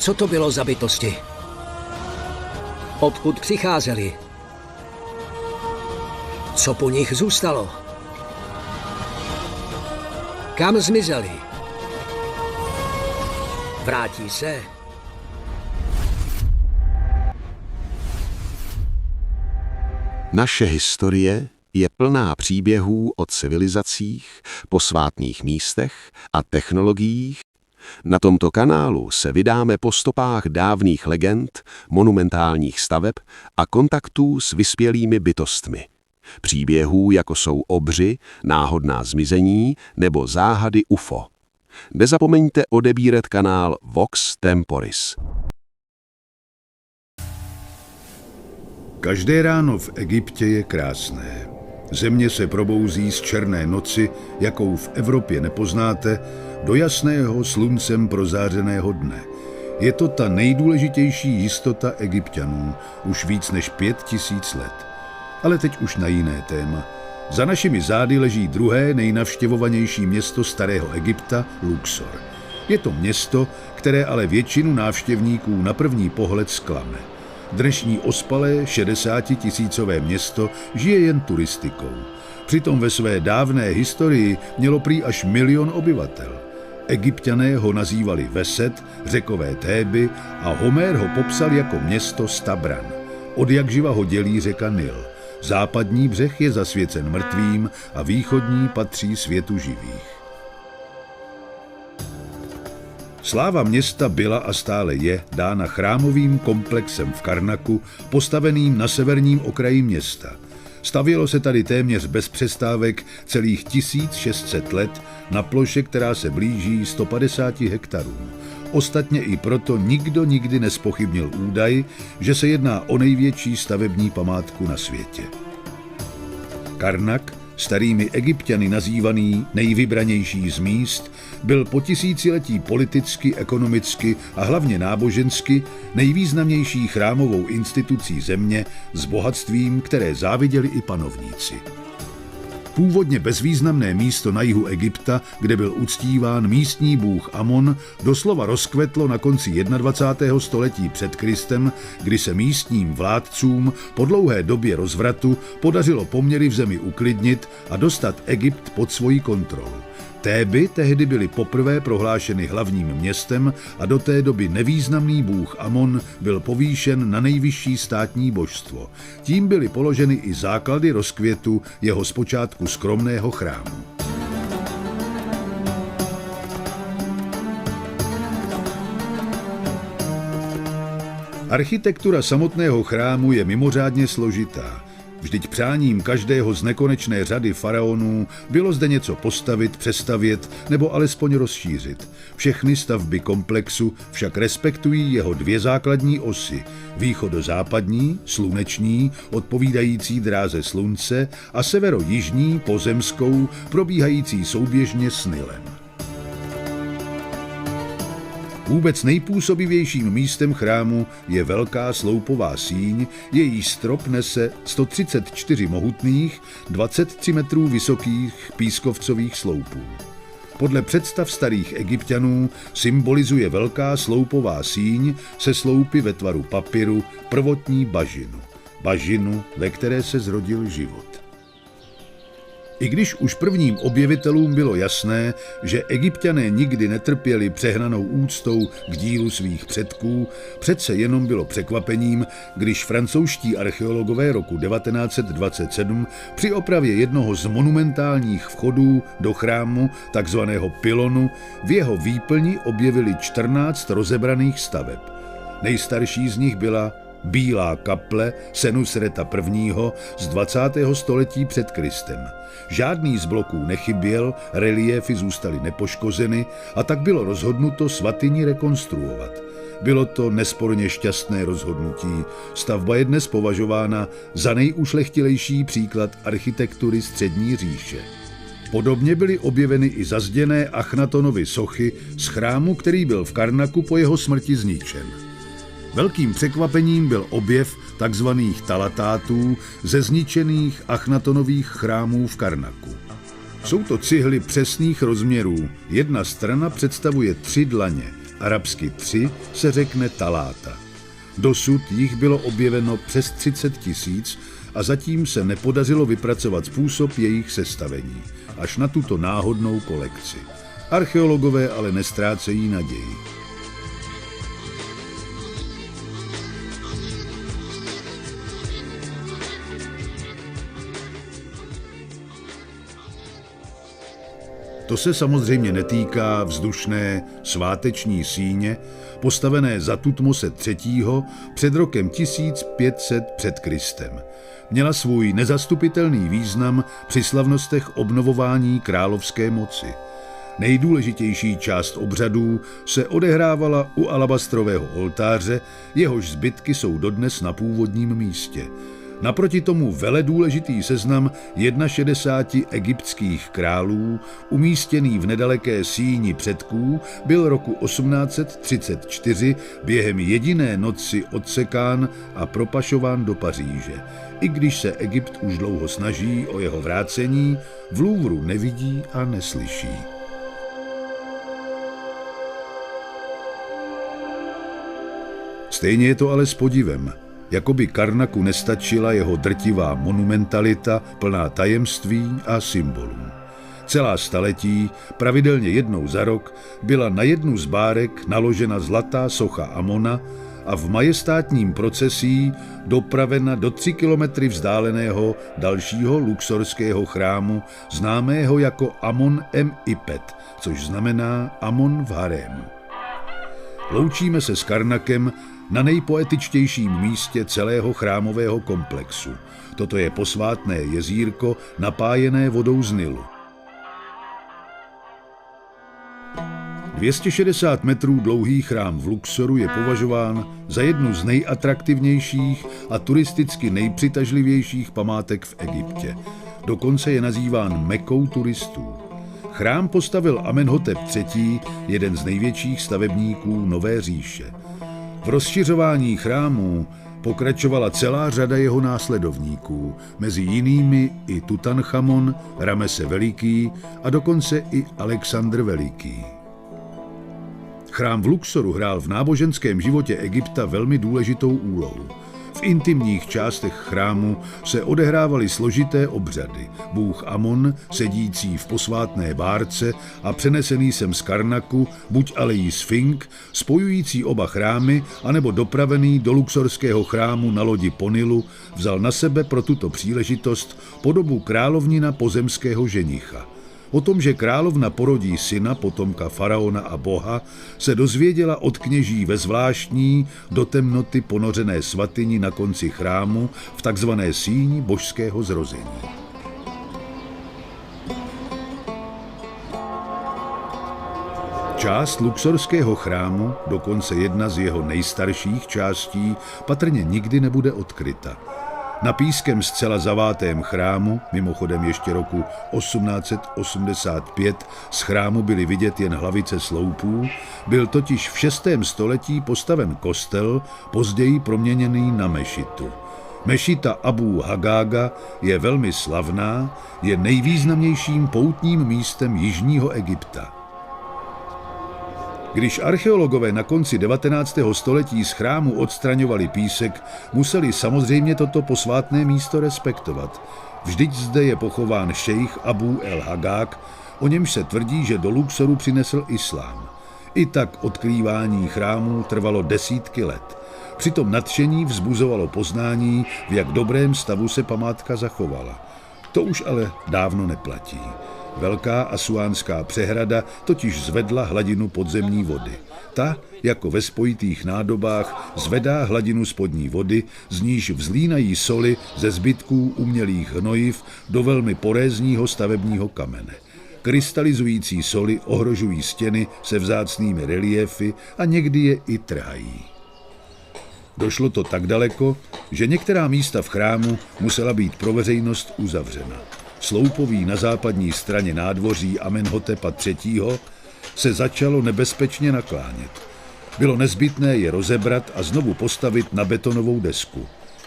Co to bylo za bytosti? Odkud přicházeli? Co po nich zůstalo? Kam zmizeli? Vrátí se? Naše historie je plná příběhů o civilizacích, posvátných místech a technologiích. Na tomto kanálu se vydáme po stopách dávných legend, monumentálních staveb a kontaktů s vyspělými bytostmi. Příběhů, jako jsou obři, náhodná zmizení nebo záhady UFO. Nezapomeňte odebírat kanál Vox Temporis. Každé ráno v Egyptě je krásné. Země se probouzí z černé noci, jakou v Evropě nepoznáte, do jasného sluncem prozářeného dne. Je to ta nejdůležitější jistota Egypťanů už víc než 5000 let. Ale teď už na jiné téma. Za našimi zády leží druhé nejnavštěvovanější město starého Egypta, Luxor. Je to město, které ale většinu návštěvníků na první pohled zklame. Dnešní ospalé 60-tisícové město žije jen turistikou. Přitom ve své dávné historii mělo prý až 1 000 000 obyvatel. Egypťané ho nazývali Veset, Řekové Téby a Homér ho popsal jako město Stabran. Odjakživa ho dělí řeka Nil. Západní břeh je zasvěcen mrtvým a východní patří světu živých. Sláva města byla a stále je dána chrámovým komplexem v Karnaku, postaveným na severním okraji města. Stavělo se tady téměř bez přestávek celých 1600 let na ploše, která se blíží 150 hektarům. Ostatně i proto nikdo nikdy nezpochybnil údaj, že se jedná o největší stavební památku na světě. Karnak, starými Egypťany nazývaný nejvybranější z míst, byl po tisíciletí politicky, ekonomicky a hlavně nábožensky nejvýznamnější chrámovou institucí země s bohatstvím, které záviděli i panovníci. Původně bezvýznamné místo na jihu Egypta, kde byl uctíván místní bůh Amon, doslova rozkvetlo na konci 21. století před Kristem, kdy se místním vládcům po dlouhé době rozvratu podařilo poměry v zemi uklidnit a dostat Egypt pod svoji kontrolu. Téby tehdy byly poprvé prohlášeny hlavním městem a do té doby nevýznamný bůh Amon byl povýšen na nejvyšší státní božstvo. Tím byly položeny i základy rozkvětu jeho zpočátku skromného chrámu. Architektura samotného chrámu je mimořádně složitá. Vždyť přáním každého z nekonečné řady faraonů bylo zde něco postavit, přestavět nebo alespoň rozšířit. Všechny stavby komplexu však respektují jeho 2 základní osy, východozápadní, sluneční, odpovídající dráze slunce a severo-jižní, pozemskou, probíhající souběžně s Nilem. Vůbec nejpůsobivějším místem chrámu je velká sloupová síň, jejíž strop nese 134 mohutných, 23 metrů vysokých pískovcových sloupů. Podle představ starých Egypťanů symbolizuje velká sloupová síň se sloupy ve tvaru papyru prvotní bažinu. Bažinu, ve které se zrodil život. I když už prvním objevitelům bylo jasné, že Egypťané nikdy netrpěli přehnanou úctou k dílu svých předků, přece jenom bylo překvapením, když francouzští archeologové roku 1927 při opravě jednoho z monumentálních vchodů do chrámu, takzvaného pylonu, v jeho výplni objevili 14 rozebraných staveb. Nejstarší z nich byla Bílá kaple Senusreta I. z 20. století před Kristem. Žádný z bloků nechyběl, reliéfy zůstaly nepoškozeny a tak bylo rozhodnuto svatyni rekonstruovat. Bylo to nesporně šťastné rozhodnutí. Stavba je dnes považována za nejušlechtilejší příklad architektury střední říše. Podobně byly objeveny i zazděné Achnatonovy sochy z chrámu, který byl v Karnaku po jeho smrti zničen. Velkým překvapením byl objev takzvaných talatátů ze zničených Achnatonových chrámů v Karnaku. Jsou to cihly přesných rozměrů. Jedna strana představuje 3 dlaně arabsky 3 se řekne taláta. Dosud jich bylo objeveno přes 30 000 a zatím se nepodařilo vypracovat způsob jejich sestavení, až na tuto náhodnou kolekci. Archeologové ale nestrácejí naději. To se samozřejmě netýká vzdušné sváteční síně, postavené za Tutmose III. Před rokem 1500 před Kristem. Měla svůj nezastupitelný význam při slavnostech obnovování královské moci. Nejdůležitější část obřadů se odehrávala u alabastrového oltáře, jehož zbytky jsou dodnes na původním místě. Naproti tomu veledůležitý seznam 61 egyptských králů, umístěný v nedaleké síni předků, byl roku 1834 během jediné noci odsekán a propašován do Paříže. I když se Egypt už dlouho snaží o jeho vrácení, v Louvru nevidí a neslyší. Stejně je to ale s podivem. Jakoby Karnaku nestačila jeho drtivá monumentalita, plná tajemství a symbolů. Celá staletí, pravidelně jednou za rok, byla na jednu z bárek naložena zlatá socha Amona a v majestátním procesí dopravena do 3 kilometry vzdáleného dalšího luxorského chrámu, známého jako Amon Ipet, což znamená Amon v harému. Loučíme se s Karnakem na nejpoetičtějším místě celého chrámového komplexu. Toto je posvátné jezírko napájené vodou z Nilu. 260 metrů dlouhý chrám v Luxoru je považován za jednu z nejatraktivnějších a turisticky nejpřitažlivějších památek v Egyptě. Dokonce je nazýván Mekou turistů. Chrám postavil Amenhotep III., jeden z největších stavebníků Nové říše. V rozšiřování chrámů pokračovala celá řada jeho následovníků, mezi jinými i Tutanchamon, Ramese Veliký a dokonce i Alexandr Veliký. Chrám v Luxoru hrál v náboženském životě Egypta velmi důležitou úlohu. V intimních částech chrámu se odehrávaly složité obřady. Bůh Amon, sedící v posvátné bárce a přenesený sem z Karnaku, buď alejí Sfink, spojující oba chrámy, anebo dopravený do luxorského chrámu na lodi po Nilu, vzal na sebe pro tuto příležitost podobu královnina pozemského ženicha. O tom, že královna porodí syna, potomka faraona a boha, se dozvěděla od kněží ve zvláštní, do temnoty ponořené svatyni na konci chrámu v takzvané síni božského zrození. Část luxorského chrámu, dokonce jedna z jeho nejstarších částí, patrně nikdy nebude odkryta. Na pískem zcela zavátém chrámu, mimochodem ještě roku 1885 z chrámu byly vidět jen hlavice sloupů, byl totiž v 6. století postaven kostel, později proměněný na mešitu. Mešita Abu Hagága je velmi slavná, je nejvýznamnějším poutním místem jižního Egypta. Když archeologové na konci 19. století z chrámu odstraňovali písek, museli samozřejmě toto posvátné místo respektovat. Vždyť zde je pochován šejch Abu el-Hagág, o němž se tvrdí, že do Luxoru přinesl islám. I tak odkrývání chrámů trvalo desítky let. Přitom nadšení vzbuzovalo poznání, v jak dobrém stavu se památka zachovala. To už ale dávno neplatí. Velká Asuánská přehrada totiž zvedla hladinu podzemní vody. Ta, jako ve spojitých nádobách, zvedá hladinu spodní vody, z níž vzlínají soli ze zbytků umělých hnojiv do velmi porézního stavebního kamene. Krystalizující soli ohrožují stěny se vzácnými reliéfy a někdy je i trhají. Došlo to tak daleko, že některá místa v chrámu musela být pro veřejnost uzavřena. Sloupoví na západní straně nádvoří Amenhotepa III. Se začalo nebezpečně naklánět. Bylo nezbytné je rozebrat a znovu postavit na betonovou desku.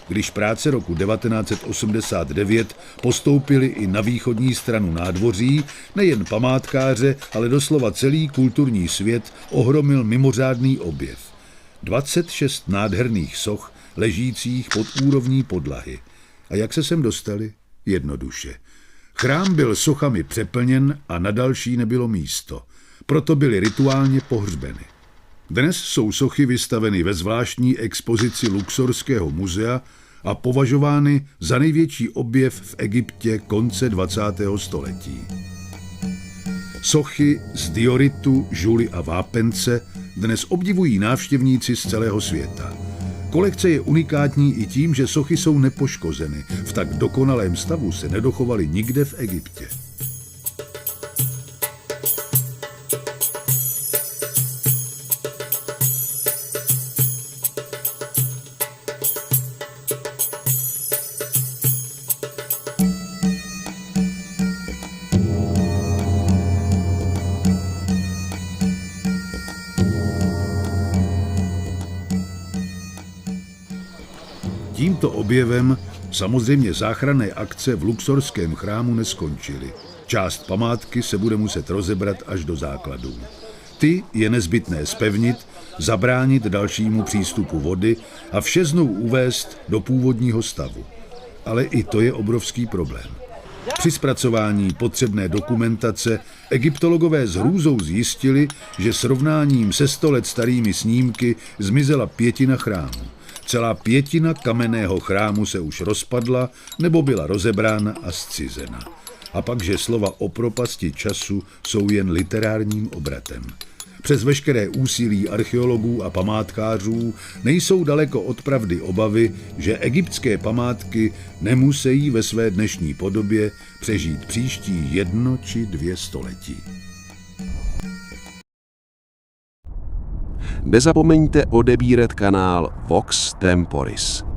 když práce roku 1989 postoupily i na východní stranu nádvoří, nejen památkáře, ale doslova celý kulturní svět ohromil mimořádný objev. 26 nádherných soch ležících pod úrovní podlahy. A jak se sem dostali? Jednoduše. Chrám byl sochami přeplněn a na další nebylo místo. Proto byly rituálně pohřbeny. Dnes jsou sochy vystaveny ve zvláštní expozici Luxorského muzea a považovány za největší objev v Egyptě konce 20. století. Sochy z dioritu, žuly a vápence dnes obdivují návštěvníci z celého světa. Kolekce je unikátní i tím, že sochy jsou nepoškozeny. V tak dokonalém stavu se nedochovaly nikde v Egyptě. Tímto objevem samozřejmě záchranné akce v Luxorském chrámu neskončily. Část památky se bude muset rozebrat až do základů. Ty je nezbytné zpevnit, zabránit dalšímu přístupu vody a vše znovu uvést do původního stavu. Ale i to je obrovský problém. Při zpracování potřebné dokumentace egyptologové s hrůzou zjistili, že srovnáním se 100 let starými snímky zmizela pětina chrámu. Celá pětina kamenného chrámu se už rozpadla nebo byla rozebrána a zcizena. A pak, že slova o propasti času jsou jen literárním obratem. Přes veškeré úsilí archeologů a památkářů nejsou daleko od pravdy obavy, že egyptské památky nemusí ve své dnešní podobě přežít příští 1 či 2 století. Nezapomeňte odebírat kanál Vox Temporis.